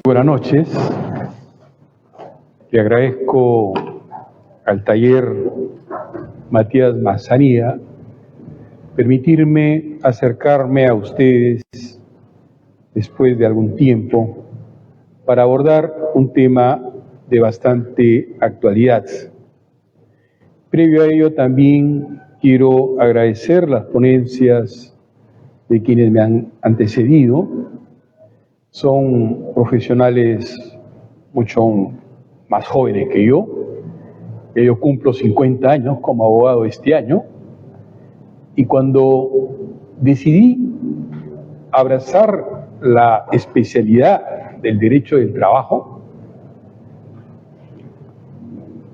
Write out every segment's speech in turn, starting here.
Buenas noches. Le agradezco al taller Matías Manzanilla permitirme acercarme a ustedes después de algún tiempo para abordar un tema de bastante actualidad. Previo a ello también quiero agradecer las ponencias de quienes me han antecedido. Son profesionales mucho más jóvenes que yo. Yo cumplo 50 años como abogado este año. Y cuando decidí abrazar la especialidad del derecho del trabajo,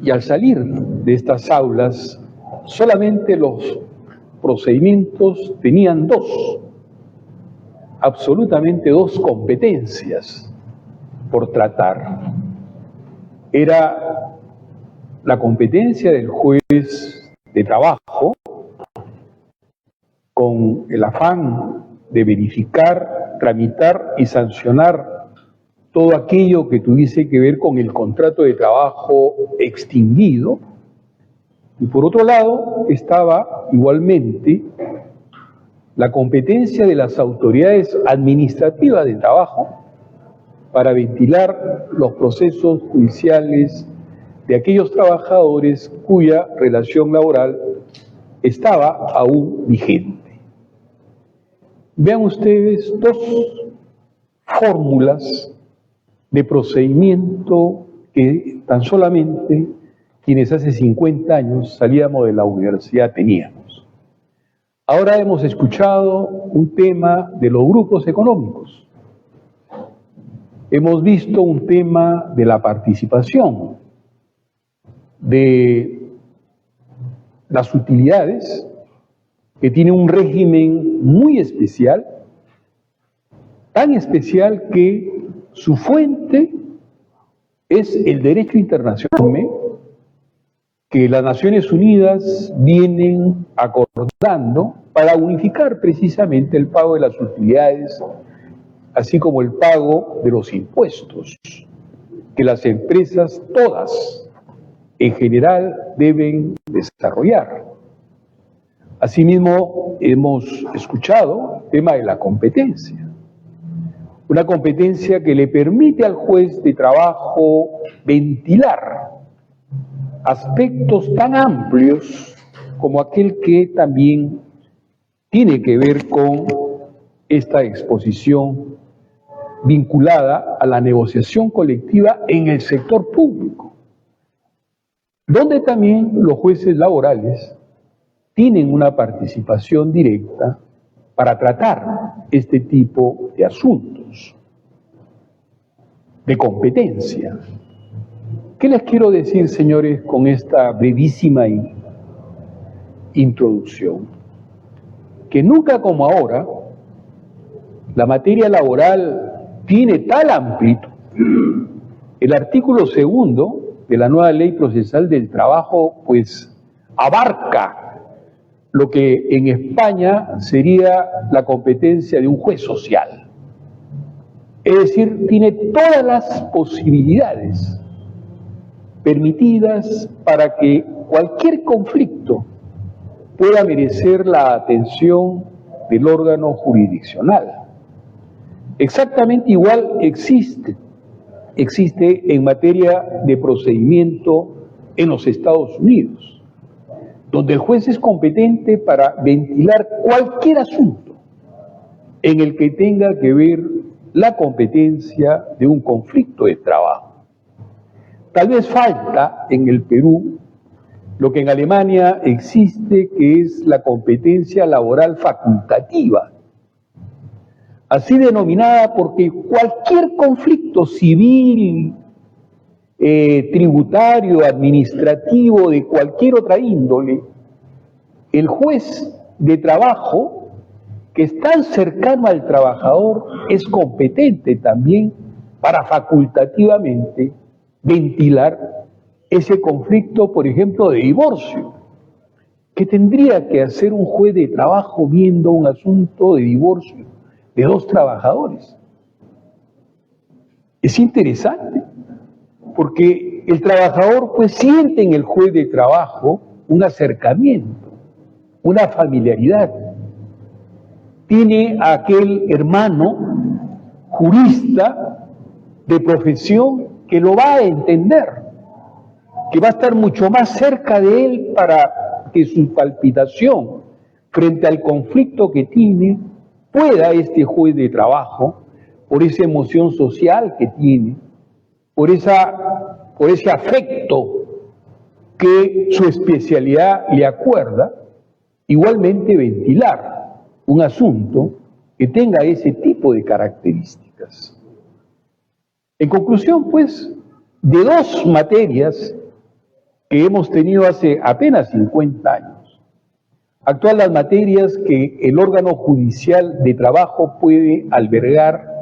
y al salir de estas aulas, solamente los procedimientos tenían absolutamente dos competencias por tratar. Era la competencia del juez de trabajo, con el afán de verificar, tramitar y sancionar todo aquello que tuviese que ver con el contrato de trabajo extinguido. Y por otro lado estaba igualmente la competencia de las autoridades administrativas de trabajo para ventilar los procesos judiciales de aquellos trabajadores cuya relación laboral estaba aún vigente. Vean ustedes dos fórmulas de procedimiento que tan solamente quienes hace 50 años salíamos de la universidad teníamos. Ahora hemos escuchado un tema de los grupos económicos. Hemos visto un tema de la participación, de las utilidades, que tiene un régimen muy especial, tan especial que su fuente es el derecho internacional que las Naciones Unidas vienen acordando para unificar precisamente el pago de las utilidades, así como el pago de los impuestos que las empresas todas en general deben desarrollar. Asimismo, hemos escuchado el tema de la competencia. Una competencia que le permite al juez de trabajo ventilar aspectos tan amplios como aquel que también tiene que ver con esta exposición vinculada a la negociación colectiva en el sector público, donde también los jueces laborales tienen una participación directa para tratar este tipo de asuntos de competencia. ¿Qué les quiero decir, señores, con esta brevísima introducción? Que nunca como ahora la materia laboral tiene tal amplitud. El artículo 2 de la nueva Ley Procesal del Trabajo, pues, abarca lo que en España sería la competencia de un juez social. Es decir, tiene todas las posibilidades permitidas para que cualquier conflicto pueda merecer la atención del órgano jurisdiccional. Exactamente igual existe en materia de procedimiento en los Estados Unidos, donde el juez es competente para ventilar cualquier asunto en el que tenga que ver la competencia de un conflicto de trabajo. Tal vez falta en el Perú lo que en Alemania existe, que es la competencia laboral facultativa, así denominada porque cualquier conflicto civil, tributario, administrativo, de cualquier otra índole, el juez de trabajo, que es tan cercano al trabajador, es competente también para facultativamente ventilar ese conflicto, por ejemplo, de divorcio. ¿Qué tendría que hacer un juez de trabajo viendo un asunto de divorcio de dos trabajadores? Es interesante, porque el trabajador pues siente en el juez de trabajo un acercamiento, una familiaridad. Tiene a aquel hermano jurista de profesión que lo va a entender, que va a estar mucho más cerca de él para que su palpitación frente al conflicto que tiene pueda este juez de trabajo, por esa emoción social que tiene, por ese afecto que su especialidad le acuerda, igualmente ventilar un asunto que tenga ese tipo de características. En conclusión, pues, de dos materias que hemos tenido hace apenas 50 años, actúan las materias que el órgano judicial de trabajo puede albergar,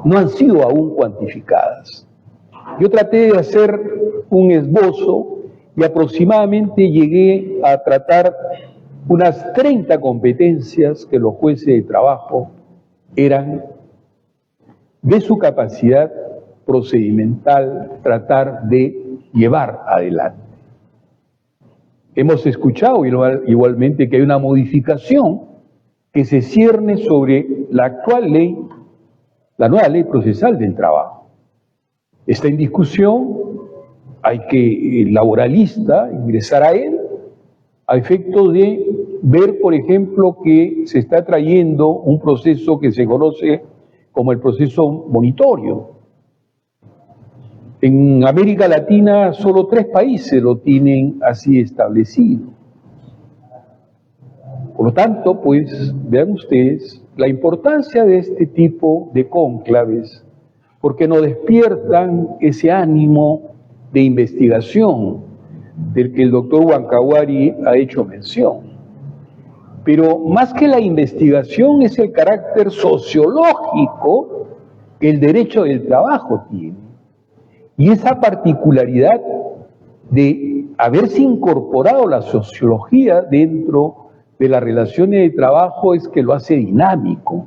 no han sido aún cuantificadas. Yo traté de hacer un esbozo y aproximadamente llegué a tratar unas 30 competencias que los jueces de trabajo eran de su capacidad procedimental tratar de llevar adelante. Hemos escuchado igualmente que hay una modificación que se cierne sobre la actual ley, la nueva ley procesal del trabajo. Está en discusión, hay que el laboralista ingresar a él a efecto de ver, por ejemplo, que se está trayendo un proceso que se conoce como el proceso monitorio. En América Latina solo 3 países lo tienen así establecido. Por lo tanto, pues, vean ustedes la importancia de este tipo de cónclaves, porque nos despiertan ese ánimo de investigación del que el doctor Huancahuari ha hecho mención. Pero más que la investigación es el carácter sociológico que el derecho del trabajo tiene. Y esa particularidad de haberse incorporado la sociología dentro de las relaciones de trabajo es que lo hace dinámico,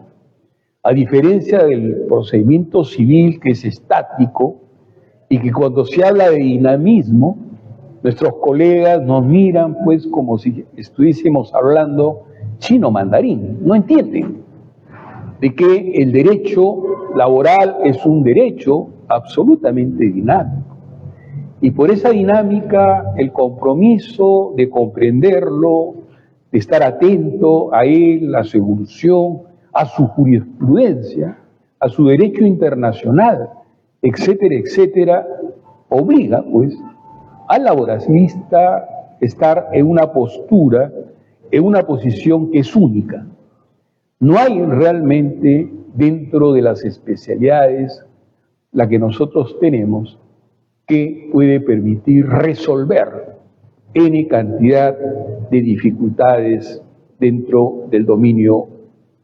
a diferencia del procedimiento civil que es estático y que cuando se habla de dinamismo, nuestros colegas nos miran pues como si estuviésemos hablando chino mandarín, no entienden de que el derecho laboral es un derecho absolutamente dinámico. Y por esa dinámica, el compromiso de comprenderlo, de estar atento a él, a su evolución, a su jurisprudencia, a su derecho internacional, etcétera, etcétera, obliga, pues, al laboralista estar en una postura, en una posición que es única. No hay realmente dentro de las especialidades, la que nosotros tenemos, que puede permitir resolver N cantidad de dificultades dentro del dominio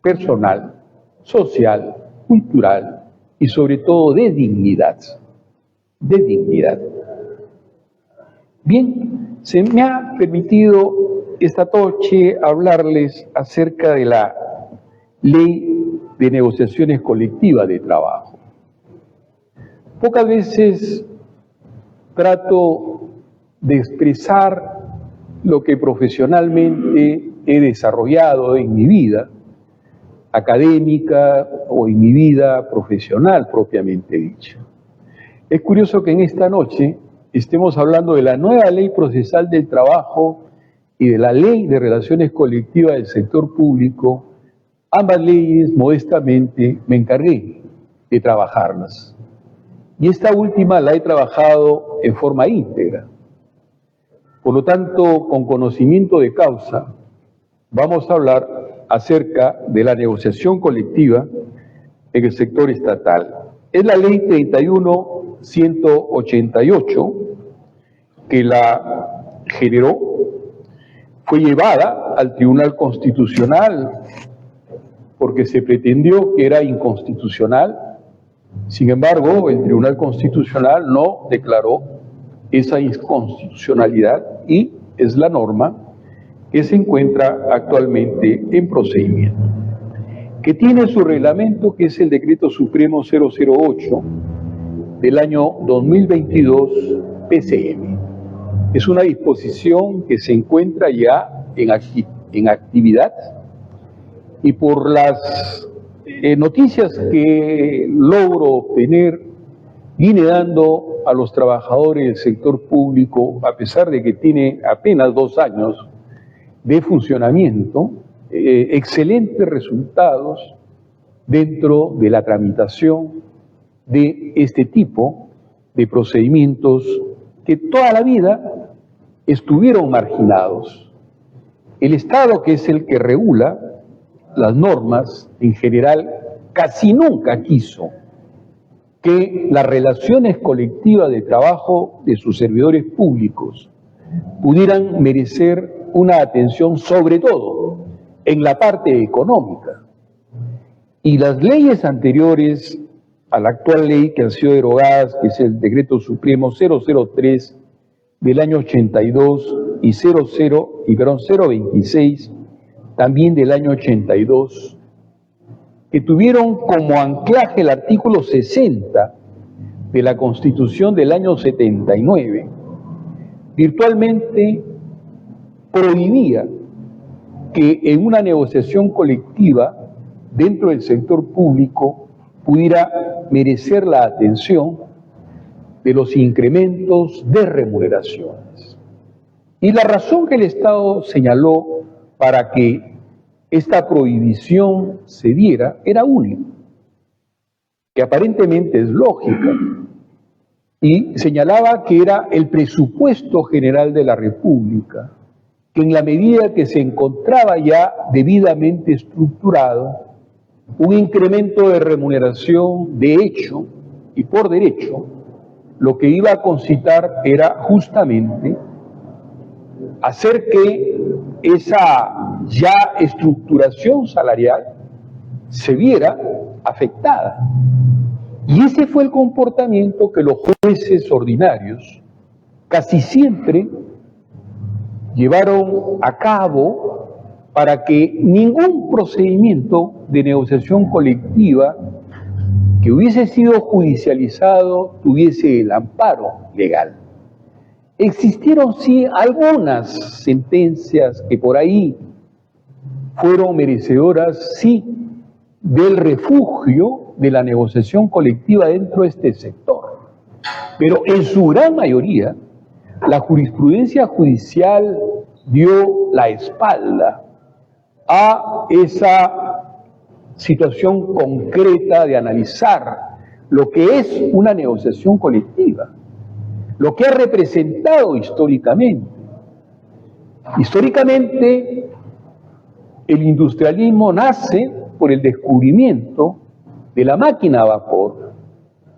personal, social, cultural y sobre todo de dignidad. De dignidad. Bien, se me ha permitido esta noche hablarles acerca de la Ley de Negociaciones Colectivas de Trabajo. Pocas veces trato de expresar lo que profesionalmente he desarrollado en mi vida académica o en mi vida profesional propiamente dicha. Es curioso que en esta noche estemos hablando de la nueva Ley Procesal del Trabajo y de la Ley de Relaciones Colectivas del Sector Público. Ambas leyes, modestamente, me encargué de trabajarlas. Y esta última la he trabajado en forma íntegra. Por lo tanto, con conocimiento de causa, vamos a hablar acerca de la negociación colectiva en el sector estatal. Es la Ley 31.188 que la generó, fue llevada al Tribunal Constitucional porque se pretendió que era inconstitucional. Sin embargo, el Tribunal Constitucional no declaró esa inconstitucionalidad y es la norma que se encuentra actualmente en procedimiento, que tiene su reglamento, que es el Decreto Supremo 008, del año 2022 PCM. Es una disposición que se encuentra ya en actividad y por las noticias que logro obtener, viene dando a los trabajadores del sector público, a pesar de que tiene apenas 2 años de funcionamiento, excelentes resultados dentro de la tramitación de este tipo de procedimientos que toda la vida estuvieron marginados. El Estado, que es el que regula las normas, en general, casi nunca quiso que las relaciones colectivas de trabajo de sus servidores públicos pudieran merecer una atención, sobre todo en la parte económica. Y las leyes anteriores a la actual ley que han sido derogadas, que es el Decreto Supremo 003 del año 82 y 026 también del año 82, que tuvieron como anclaje el artículo 60 de la Constitución del año 79, virtualmente prohibía que en una negociación colectiva dentro del sector público pudiera merecer la atención de los incrementos de remuneraciones. Y la razón que el Estado señaló para que esta prohibición se diera era única, que aparentemente es lógica, y señalaba que era el presupuesto general de la República, que en la medida que se encontraba ya debidamente estructurado, un incremento de remuneración de hecho y por derecho, lo que iba a concitar era justamente hacer que esa ya estructuración salarial se viera afectada. Y ese fue el comportamiento que los jueces ordinarios casi siempre llevaron a cabo para que ningún procedimiento de negociación colectiva que hubiese sido judicializado tuviese el amparo legal. Existieron sí algunas sentencias que por ahí fueron merecedoras sí del refugio de la negociación colectiva dentro de este sector, pero en su gran mayoría la jurisprudencia judicial dio la espalda a esa situación concreta de analizar lo que es una negociación colectiva, lo que ha representado históricamente. Históricamente, el industrialismo nace por el descubrimiento de la máquina a vapor,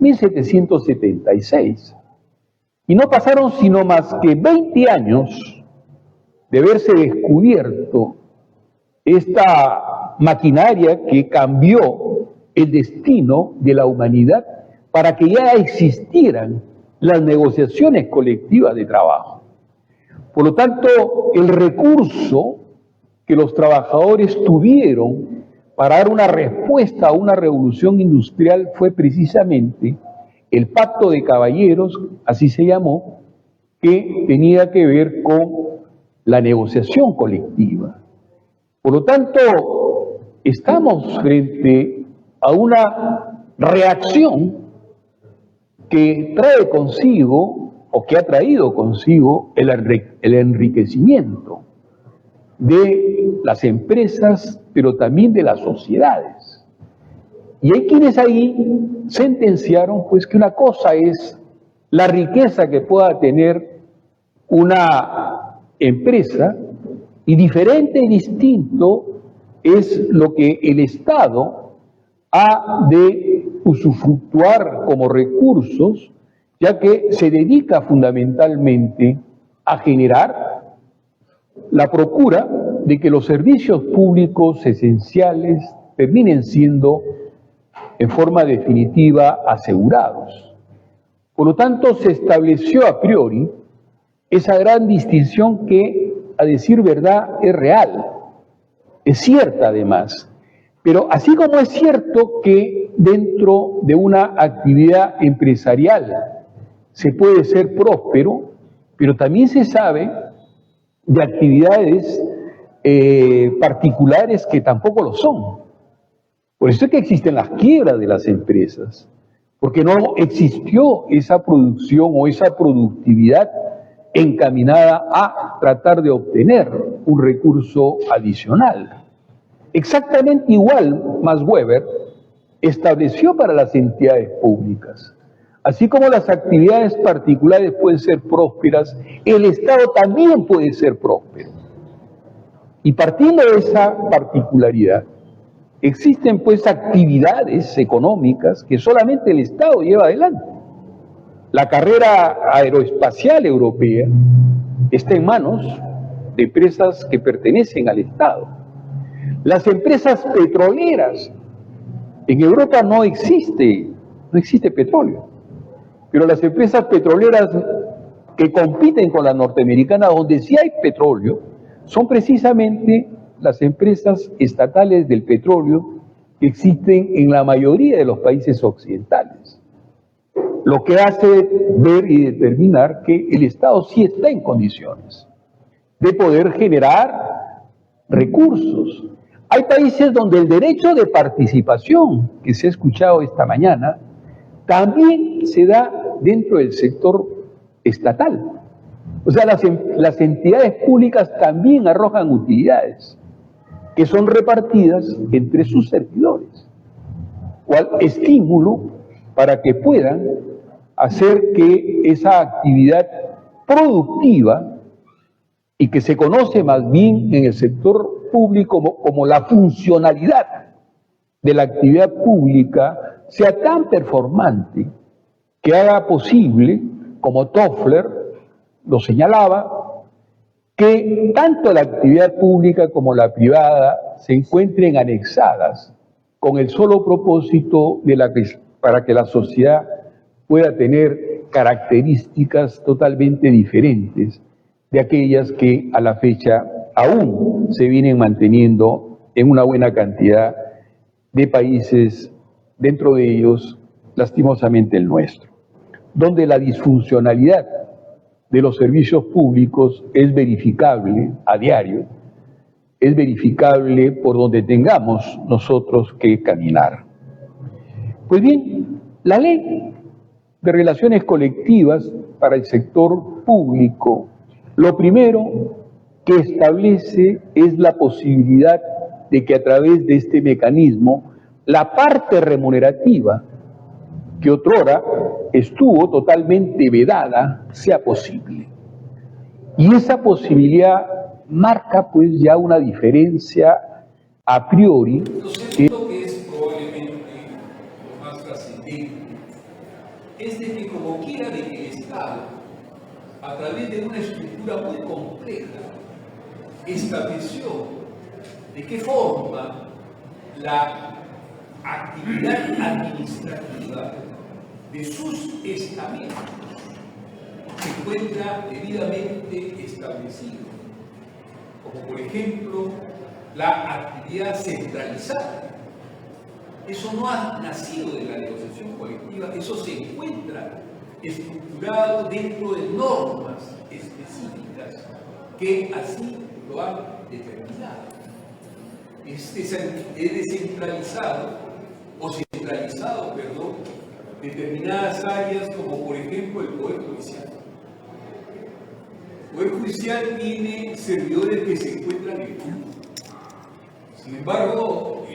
1776. Y no pasaron sino más que 20 años de haberse descubierto esta maquinaria que cambió el destino de la humanidad para que ya existieran las negociaciones colectivas de trabajo. Por lo tanto, el recurso que los trabajadores tuvieron para dar una respuesta a una revolución industrial fue precisamente el Pacto de Caballeros, así se llamó, que tenía que ver con la negociación colectiva. Por lo tanto, estamos frente a una reacción que trae consigo, o que ha traído consigo, el enriquecimiento de las empresas, pero también de las sociedades. Y hay quienes ahí sentenciaron pues que una cosa es la riqueza que pueda tener una empresa y diferente y distinto es lo que el Estado ha de usufructuar como recursos, ya que se dedica fundamentalmente a generar la procura de que los servicios públicos esenciales terminen siendo en forma definitiva asegurados. Por lo tanto, se estableció a priori esa gran distinción que, a decir verdad, es real, es cierta además, Pero así como es cierto que dentro de una actividad empresarial se puede ser próspero, pero también se sabe de actividades particulares que tampoco lo son. Por eso es que existen las quiebras de las empresas, porque no existió esa producción o esa productividad encaminada a tratar de obtener un recurso adicional. Exactamente igual, Max Weber estableció para las entidades públicas. Así como las actividades particulares pueden ser prósperas, el Estado también puede ser próspero. Y partiendo de esa particularidad, existen pues actividades económicas que solamente el Estado lleva adelante. La carrera aeroespacial europea está en manos de empresas que pertenecen al Estado. Las empresas petroleras, en Europa no existe petróleo, pero las empresas petroleras que compiten con las norteamericanas, donde sí hay petróleo, son precisamente las empresas estatales del petróleo que existen en la mayoría de los países occidentales. Lo que hace ver y determinar que el Estado sí está en condiciones de poder generar recursos. Hay países donde el derecho de participación, que se ha escuchado esta mañana, también se da dentro del sector estatal. O sea, las entidades públicas también arrojan utilidades que son repartidas entre sus servidores, cual estímulo para que puedan hacer que esa actividad productiva y que se conoce más bien en el sector público como la funcionalidad de la actividad pública sea tan performante que haga posible, como Toffler lo señalaba, que tanto la actividad pública como la privada se encuentren anexadas con el solo propósito para que la sociedad pueda tener características totalmente diferentes de aquellas que a la fecha aún se vienen manteniendo en una buena cantidad de países, dentro de ellos, lastimosamente el nuestro, donde la disfuncionalidad de los servicios públicos es verificable a diario, es verificable por donde tengamos nosotros que caminar. Pues bien, la ley de relaciones colectivas para el sector público, lo primero que establece es la posibilidad de que a través de este mecanismo la parte remunerativa que otrora estuvo totalmente vedada sea posible. Y esa posibilidad marca pues ya una diferencia a priori. Lo segundo, que es probablemente lo más trascendente, es de que como quiera de que el Estado, a través de una estructura muy compleja, estableció de qué forma la actividad administrativa de sus estamentos se encuentra debidamente establecido, como por ejemplo la actividad centralizada. Eso no ha nacido de la negociación colectiva, eso se encuentra estructurado dentro de normas específicas que así lo han determinado. Es descentralizado, o centralizado, perdón, determinadas áreas como por ejemplo el Poder Judicial. El Poder Judicial tiene servidores que se encuentran en Cuba. Sin embargo,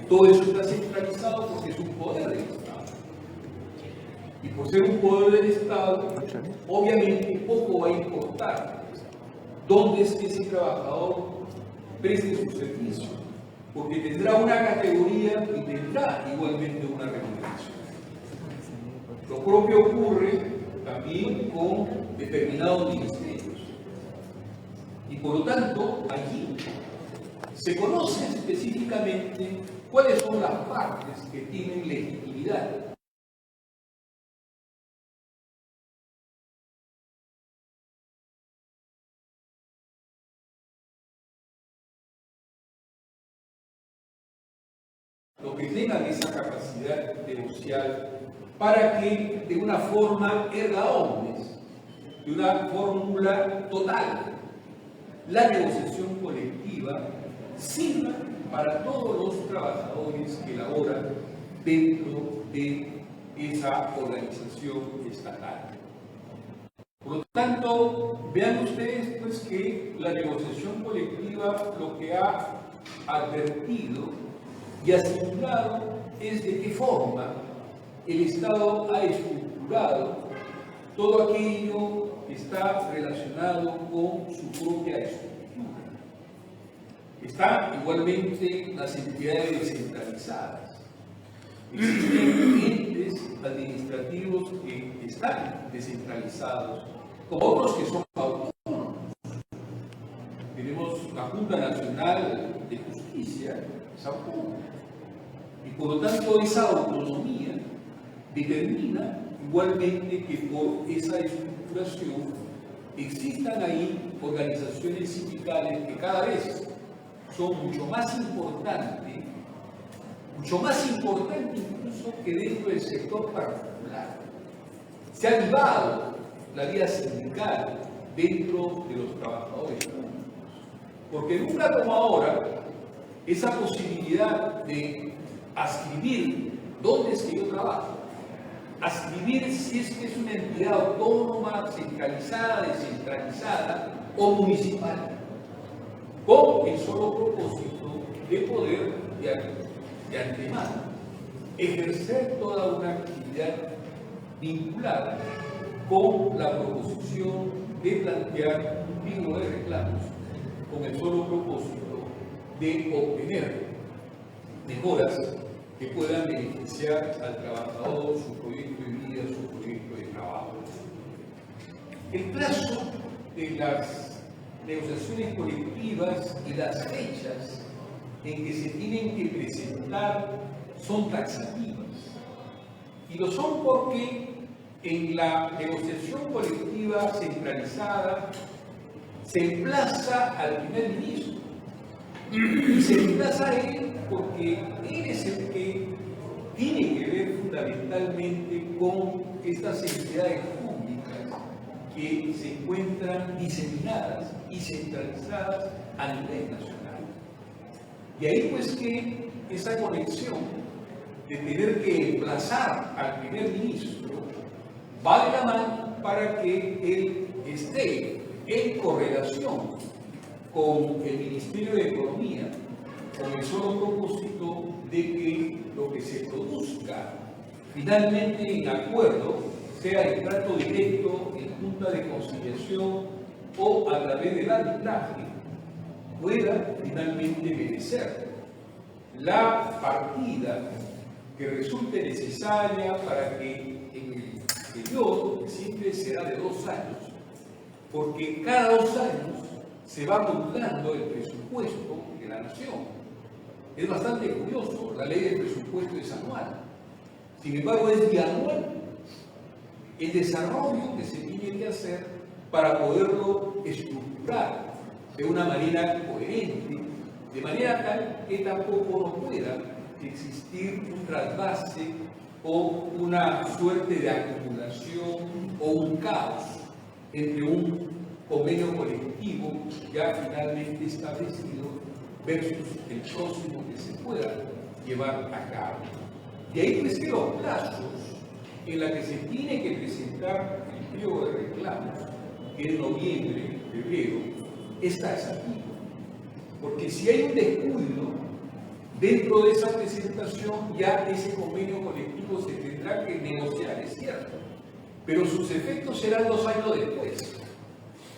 todo eso está centralizado porque es un poder del Estado. Y por ser un poder del Estado, obviamente poco va a importar dónde esté ese trabajador preste su servicio, porque tendrá una categoría y tendrá igualmente una remuneración. Lo propio ocurre también con determinados ministerios. Y por lo tanto, allí se conoce específicamente cuáles son las partes que tienen legitimidad los que tengan esa capacidad negocial, para que de una forma erga omnes, de una fórmula total, la negociación colectiva sirva para todos los trabajadores que laboran dentro de esa organización estatal. Por lo tanto, vean ustedes pues, que la negociación colectiva lo que ha advertido y asimilado es de qué forma el Estado ha estructurado todo aquello que está relacionado con su propia estructura. Están igualmente las entidades descentralizadas. Existen entes administrativos que están descentralizados, como otros que son autónomos. Tenemos la Junta Nacional de Justicia, es autónoma. Y por lo tanto esa autonomía determina igualmente que por esa estructuración existan ahí organizaciones sindicales que cada vez son mucho más importantes incluso que dentro del sector particular. Se ha vivado la vida sindical dentro de los trabajadores públicos, porque nunca como ahora esa posibilidad de adscribir dónde es que yo trabajo, adscribir si es que es una entidad autónoma, centralizada, descentralizada o municipal, con el solo propósito de poder de antemano ejercer toda una actividad vinculada con la proposición de plantear un pliego de reclamos con el solo propósito de obtener mejoras que puedan beneficiar al trabajador, su proyecto de vida, su proyecto de trabajo. El plazo de las negociaciones colectivas y las fechas en que se tienen que presentar son taxativas. Y lo son porque en la negociación colectiva centralizada se emplaza al primer ministro. Y se emplaza a él porque él es el que tiene que ver fundamentalmente con estas entidades públicas que se encuentran diseminadas y centralizadas a nivel nacional. Y ahí pues que esa conexión de tener que emplazar al primer ministro va de la mano para que él esté en correlación con el Ministerio de Economía, con el solo propósito de que lo que se produzca finalmente en acuerdo, sea en trato directo, en junta de conciliación o a través del arbitraje, pueda finalmente merecer la partida que resulte necesaria para que en el periodo, que siempre será de 2 años, porque cada 2 años se va modulando el presupuesto de la nación. Es bastante curioso, la ley del presupuesto es anual, sin embargo es bianual el desarrollo que se tiene que hacer para poderlo estructurar de una manera coherente, de manera tal que tampoco no pueda existir un trasvase o una suerte de acumulación o un caos entre un convenio colectivo ya finalmente establecido versus el próximo que se pueda llevar a cabo. De ahí pues que los plazos en la que se tiene que presentar el pliego de reclamos, que es noviembre, febrero, es taxativo. Porque si hay un descuido dentro de esa presentación, ya ese convenio colectivo se tendrá que negociar, es cierto, pero sus efectos serán 2 años después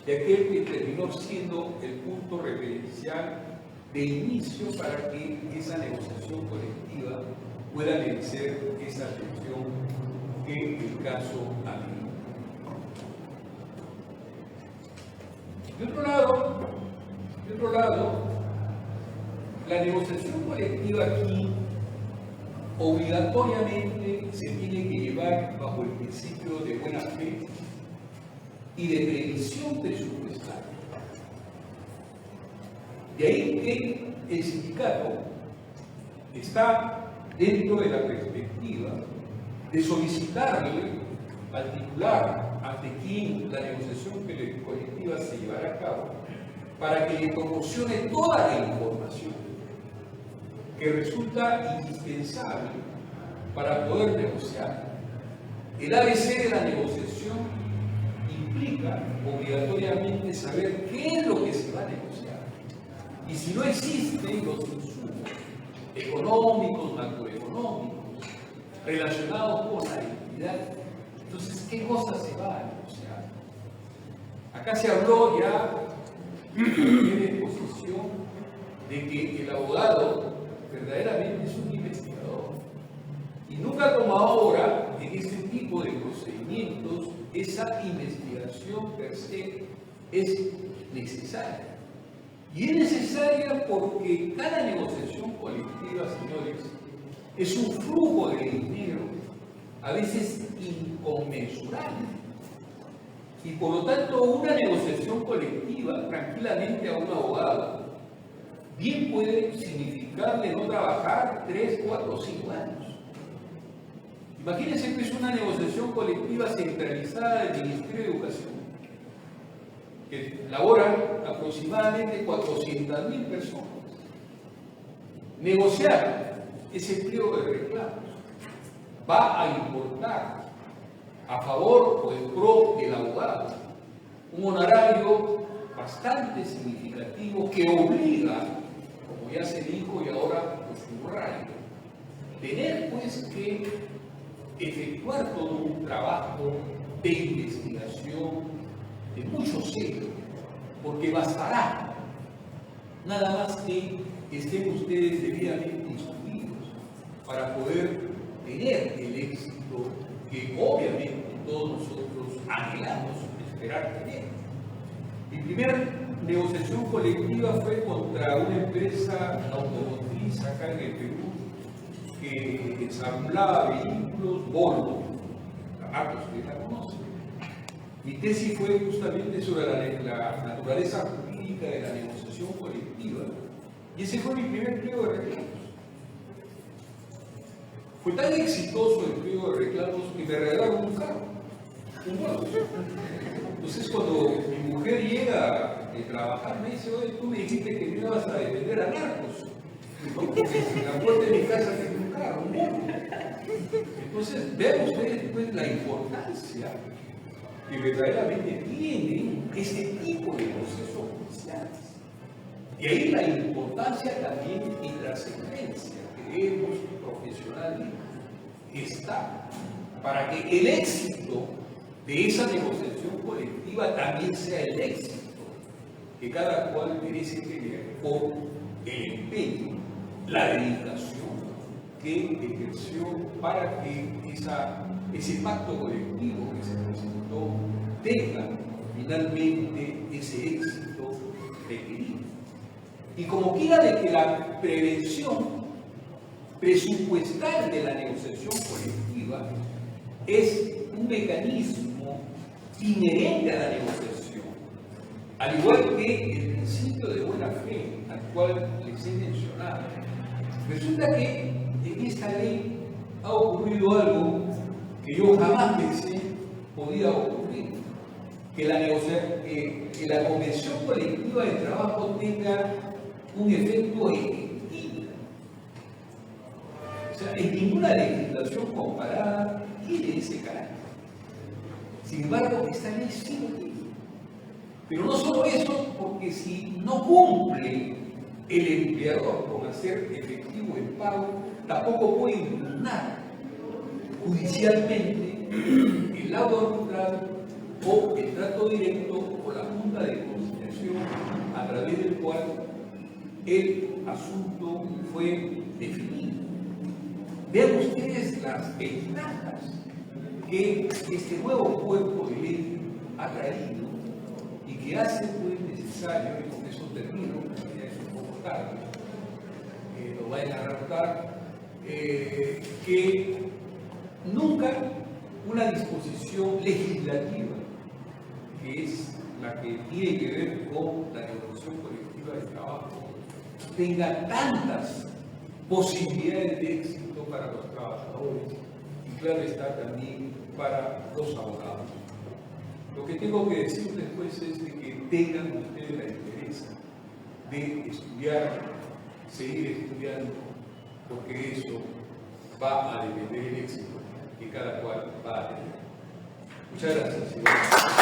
de aquel que terminó siendo el punto referencial de inicio para que esa negociación colectiva pueda merecer esa atención que el caso amerita. De otro lado, la negociación colectiva aquí obligatoriamente se tiene que llevar bajo el principio de buena fe y de previsión presupuestaria. De ahí que el sindicato está dentro de la perspectiva de solicitarle al titular ante quien la negociación colectiva se llevará a cabo para que le proporcione toda la información que resulta indispensable para poder negociar. El ABC de la negociación implica obligatoriamente saber qué es lo que se va a negociar. Y si no existen los insumos económicos, macroeconómicos, relacionados con la entidad, entonces, ¿qué cosa se va a negociar? Acá se habló ya en exposición de que el abogado verdaderamente es un investigador. Y nunca como ahora, en este tipo de procedimientos, esa investigación per se es necesaria. Y es necesaria porque cada negociación colectiva, señores, es un flujo de dinero, a veces inconmensurable. Y por lo tanto, una negociación colectiva, tranquilamente a un abogado, bien puede significarle no trabajar 3, 4 o 5 años. Imagínense que es una negociación colectiva centralizada del Ministerio de Educación, que laboran aproximadamente 400.000 personas. Negociar ese pliego de reclamos va a importar a favor o en pro del abogado un honorario bastante significativo que obliga, como ya se dijo y ahora lo subrayo, tener pues que efectuar todo un trabajo de investigación de mucho sello, porque bastará nada más que estén ustedes debidamente instruidos para poder tener el éxito que obviamente todos nosotros anhelamos esperar tener. Mi primera negociación colectiva fue contra una empresa automotriz acá en el Perú que ensamblaba vehículos Volvo, la marca ustedes la conocen. Mi tesis fue justamente sobre la naturaleza jurídica de la negociación colectiva y ese fue mi primer pliego de reclamos. Fue tan exitoso el pliego de reclamos que me regalaron un carro, un Volvo. Entonces cuando mi mujer llega de trabajar me dice, oye, tú me dijiste que me ibas a defender a narcos. Porque en la puerta de mi casa tengo un carro, un Volvo. Entonces vean ustedes pues, la importancia que verdaderamente tienen este tipo de procesos judiciales. Y ahí la importancia también y trascendencia que creemos profesionalmente está para que el éxito de esa negociación colectiva también sea el éxito que cada cual merece tener por el empeño, la dedicación que ejerció para que ese pacto colectivo que se presentó tenga finalmente ese éxito requerido. Y como quiera de que la prevención presupuestal de la negociación colectiva es un mecanismo inherente a la negociación, al igual que el principio de buena fe al cual les he mencionado. Resulta que en esta ley ha ocurrido algo que yo jamás pensé podía ocurrir, que la convención colectiva de trabajo tenga un efecto efectivo. O sea, en ninguna legislación comparada tiene ese carácter. Sin embargo, esta ley sí lo tiene. Pero no solo eso, porque si no cumple el empleador con hacer efectivo el pago, tampoco puede impugnar judicialmente el laudo arbitral o el trato directo o la junta de conciliación a través del cual el asunto fue definido. Vean ustedes las ventajas que este nuevo cuerpo de ley ha traído y que hace pues necesario, y con eso termino, ya es un poco tarde, lo vayan a raptar, que nunca una disposición legislativa, que es la que tiene que ver con la negociación colectiva de trabajo, tenga tantas posibilidades de éxito para los trabajadores y claro está también para los abogados. Lo que tengo que decirles pues es de que tengan ustedes la interés de estudiar, seguir estudiando, porque eso va a depender del éxito que cada cual va a tener. Muchas gracias.